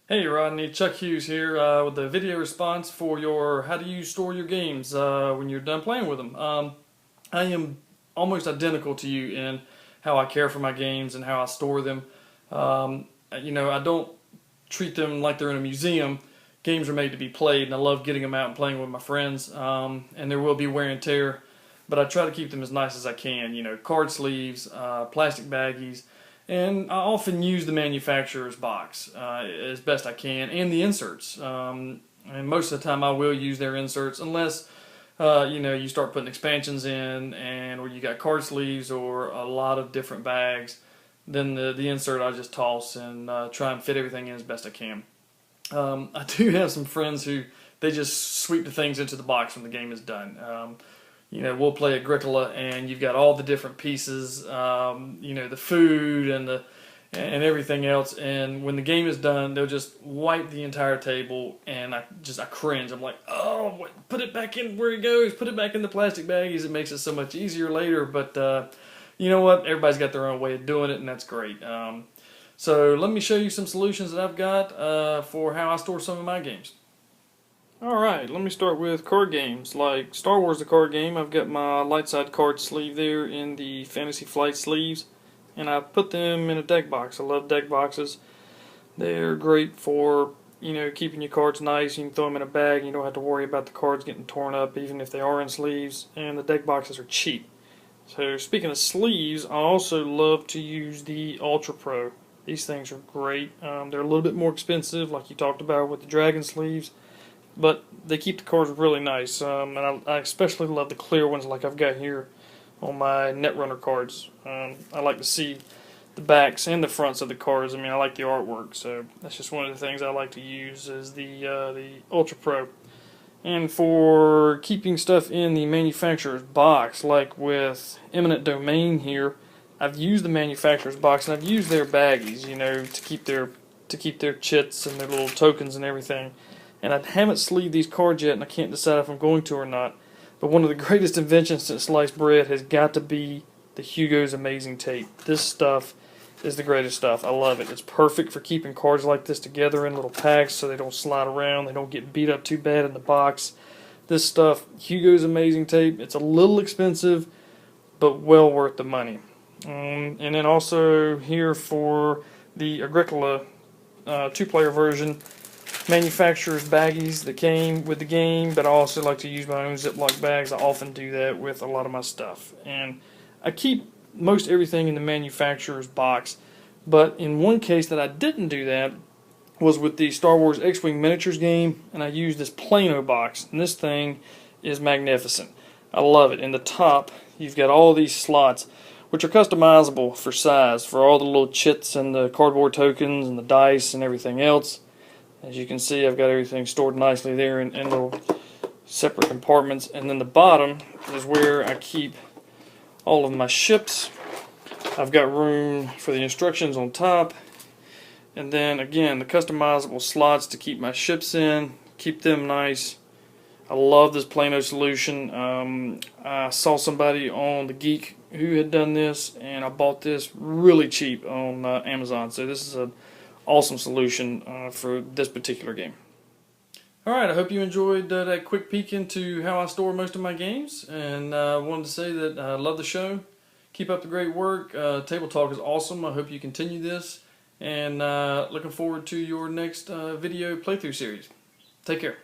Hey Rodney, Chuck Hughes here with the video response for your how do you store your games when you're done playing with them. I am almost identical to you in how I care for my games and how I store them. I don't treat them like they're in a museum. Games are made to be played, and I love getting them out and playing with my friends. And there will be wear and tear, but I try to keep them as nice as I can. Card sleeves, plastic baggies. And I often use the manufacturer's box as best I can, and the inserts. And most of the time, I will use their inserts, unless you start putting expansions in, and or you got card sleeves or a lot of different bags. Then the insert I just toss and try and fit everything in as best I can. I do have some friends who they just sweep the things into the box when the game is done. We'll play Agricola, and you've got all the different pieces, the food and everything else. And when the game is done, they'll just wipe the entire table, and I cringe. I'm like, oh, put it back in where it goes. Put it back in the plastic baggies. It makes it so much easier later. But you know what? Everybody's got their own way of doing it, and that's great. So let me show you some solutions that I've got for how I store some of my games. Alright, let me start with card games. Like Star Wars the card game, I've got my light side card sleeve there in the Fantasy Flight sleeves, and I put them in a deck box. I love deck boxes. They're great for, keeping your cards nice. You can throw them in a bag and you don't have to worry about the cards getting torn up even if they are in sleeves, and the deck boxes are cheap. So speaking of sleeves, I also love to use the Ultra Pro. These things are great. They're a little bit more expensive, like you talked about with the Dragon sleeves, but they keep the cards really nice. And I especially love the clear ones like I've got here on my Netrunner cards. I like to see the backs and the fronts of the cards. I mean, I like the artwork, so that's just one of the things I like to use is the Ultra Pro. And for keeping stuff in the manufacturer's box, like with Eminent Domain here, I've used the manufacturer's box, and I've used their baggies, to keep their chits and their little tokens and everything. And I haven't sleeved these cards yet, and I can't decide if I'm going to or not. But one of the greatest inventions since sliced bread has got to be the Hugo's Amazing Tape. This stuff is the greatest stuff. I love it. It's perfect for keeping cards like this together in little packs so they don't slide around, they don't get beat up too bad in the box. This stuff, Hugo's Amazing Tape, it's a little expensive, but well worth the money. And then also here for the Agricola two-player version, manufacturer's baggies that came with the game, but I also like to use my own Ziploc bags. I often do that with a lot of my stuff. And I keep most everything in the manufacturer's box, but in one case that I didn't do that was with the Star Wars X-Wing miniatures game, and I used this Plano box, and this thing is magnificent. I love it. In the top, you've got all these slots, which are customizable for size, for all the little chits and the cardboard tokens and the dice and everything else. As you can see, I've got everything stored nicely there in little separate compartments. And then the bottom is where I keep all of my ships. I've got room for the instructions on top. And then again, the customizable slots to keep my ships in, keep them nice. I love this Plano solution. I saw somebody on The Geek who had done this, and I bought this really cheap on Amazon. So this is an awesome solution for this particular game. Alright, I hope you enjoyed that quick peek into how I store most of my games, and I wanted to say that I love the show. Keep up the great work. Table Talk is awesome. I hope you continue this, and looking forward to your next video playthrough series. Take care.